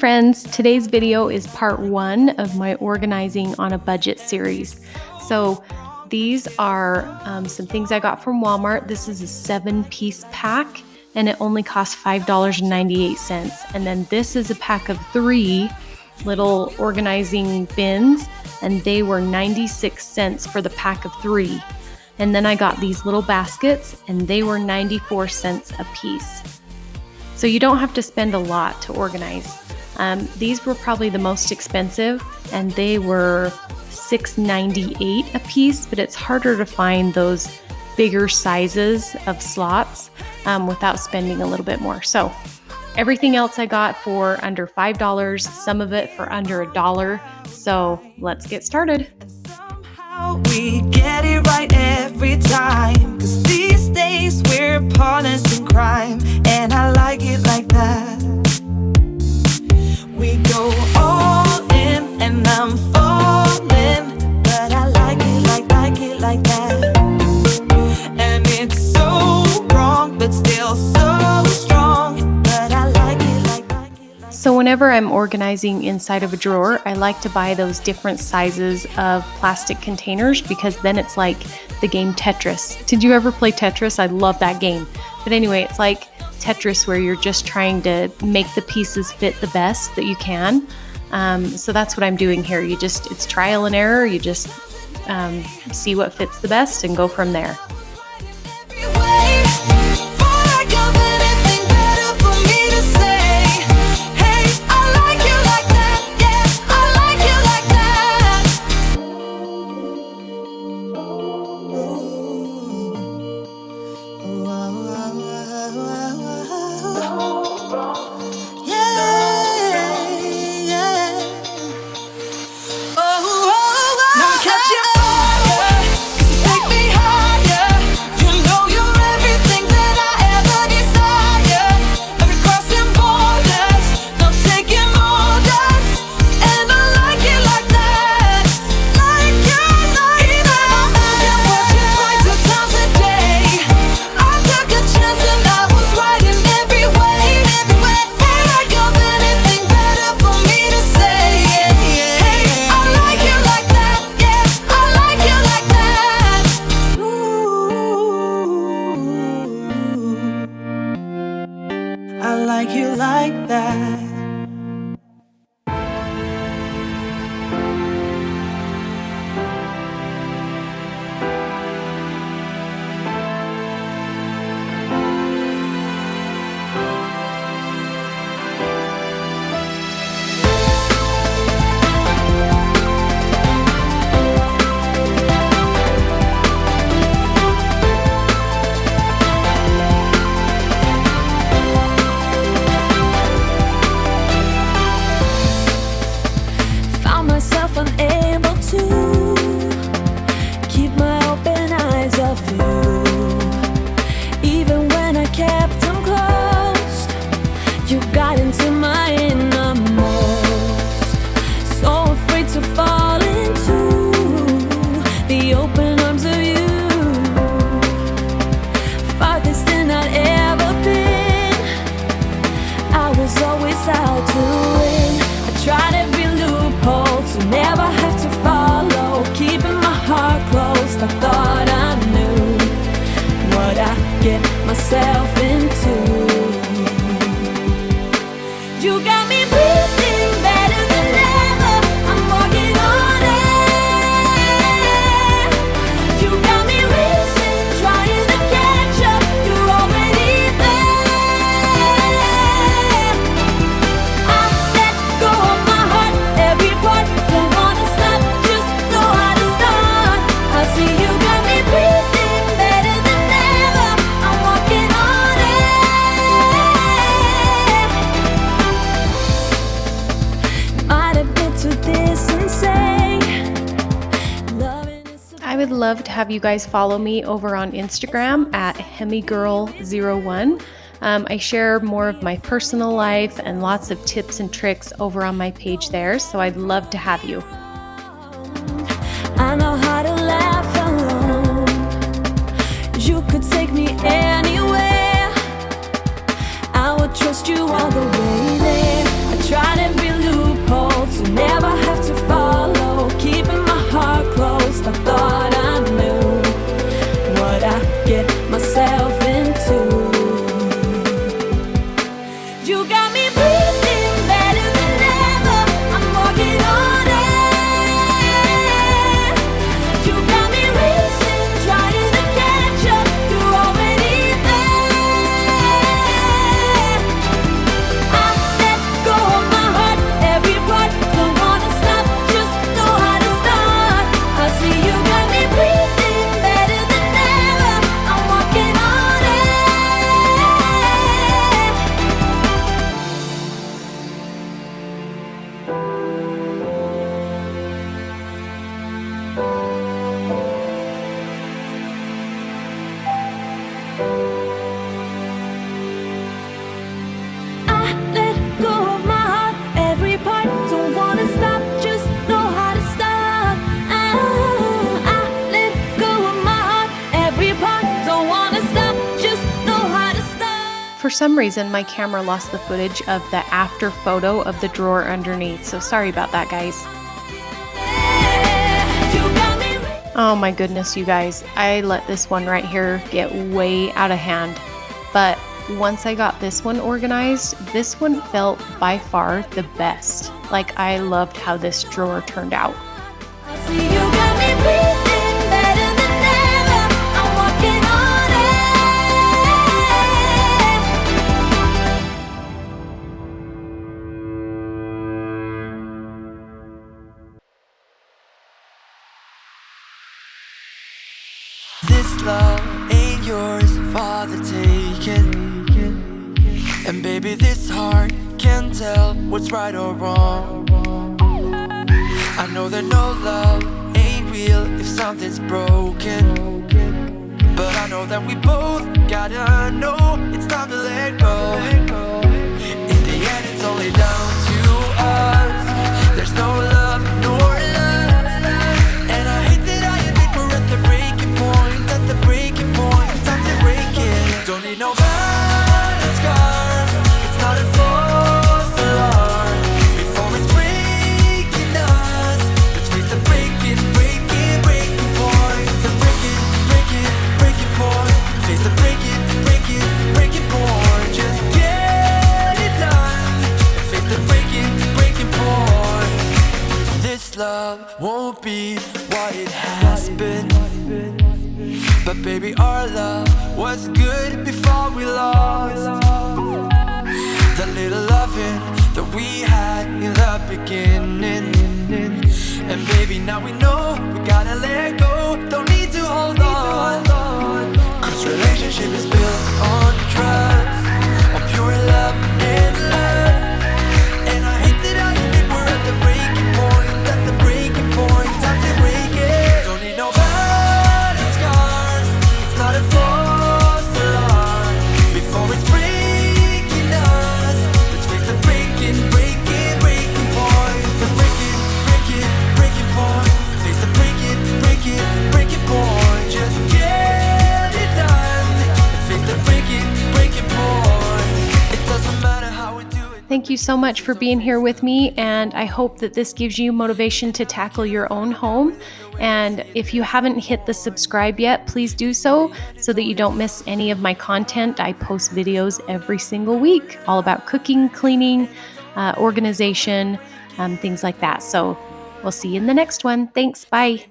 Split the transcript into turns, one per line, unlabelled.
friends, today's video is part 1 of my organizing on a budget series. So these are some things I got from Walmart. This is a 7-piece pack and it only costs $5.98. And then this is a pack of 3 little organizing bins and they were 96 cents for the pack of 3. And then I got these little baskets and they were 94 cents a piece. So you don't have to spend a lot to organize. These were probably the most expensive and they were $6.98 a piece, but it's harder to find those bigger sizes of slots without spending a little bit more. So everything else I got for under $5, some of it for under $1. So let's get started.
We get it right every time, 'cause these days we're partners in crime, and I like it like that. We go all in and I'm falling, but I like it like that. And it's so wrong but still so strong, but I like it like that.
So whenever I'm organizing inside of a drawer, I like to buy those different sizes of plastic containers because then it's like the game Tetris. Did you ever play Tetris? I love that game. But anyway, it's like Tetris where you're just trying to make the pieces fit the best that you can. So that's what I'm doing here. It's trial and error. You just see what fits the best and go from there.
I like you like that.
Unable to keep my open eyes off you. Even when I kept them closed, you got into my innermost. So afraid to fall into the open arms of you. Farthest than I'd ever been. I was always out to win. I tried every loophole to never have to follow, keeping my heart closed. I thought I knew what I get myself into. You got me breathing better than ever. I'm walking on air. You got me racing, trying to catch up. You're already there. I let go of my heart, every part. Don't wanna stop, just know how to start. I see you got me breathing better than ever. I'm walking on air. Might have been to this and say, loving is
I would love to have you guys follow me over on Instagram at hemigirl01. I share more of my personal life and lots of tips and tricks over on my page there, so I'd love to have you.
I know how to laugh alone. You could take me anywhere. I would trust you all the way there. I tried every loophole to never have to follow, keeping my heart closed. I thought I knew what I get myself into. You got me breathing better than ever. I'm walking on air. You got me racing, trying to catch up. You're already there. I let go of my heart, every part. Don't wanna stop, just know how to start. I see you got me breathing better than ever. I'm walking on air. I let go of my heart, every part. Don't wanna stop, just know how to start. I let go of my heart, every part. Don't wanna stop, just know how to start.
For some reason, my camera lost the footage of the after photo of the drawer underneath, so sorry about that, guys.
You got me.
Oh my goodness, you guys. I let this one right here get way out of hand. But once I got this one organized, this one felt by far the best. Like, I loved how this drawer turned out.
I see you got me breathing better than ever. I'm walking on air.
This love ain't yours for the taking. And baby, this heart can't tell what's right or wrong. I know that no love ain't real if something's broken. But I know that we both gotta know it's time to let go. In the end, it's only down to us. There's no love nor love. And I hate that I admit we're at the breaking point. At the breaking point, time to break it. Don't need no violent scars. It's not a false alarm. Before it's breaking us, let's face the breaking point. The breaking point. Face the breaking point. Just get it done. Face the breaking point. This love won't be what it has been. But baby, our love was good before we lost the little loving that we had in the beginning. And baby, now we know we gotta let go. Don't need to hold on. Cause relationship is built on trust, on pure love and love. And I hate that I admit we're at the breaking point. At the breaking point, time to break it. Don't need no violent scars. It's not a false alarm. Before it's breaking us, let's face the breaking point. The breaking point. Face the breaking point. Just get it done. Face the breaking point. It doesn't matter how we do it.
Thank you so much for being here with me, and I hope that this gives you motivation to tackle your own home. And if you haven't hit the subscribe yet, please do so that you don't miss any of my content. I post videos every single week all about cooking, cleaning, organization, things like that. So we'll see you in the next one. Thanks. Bye.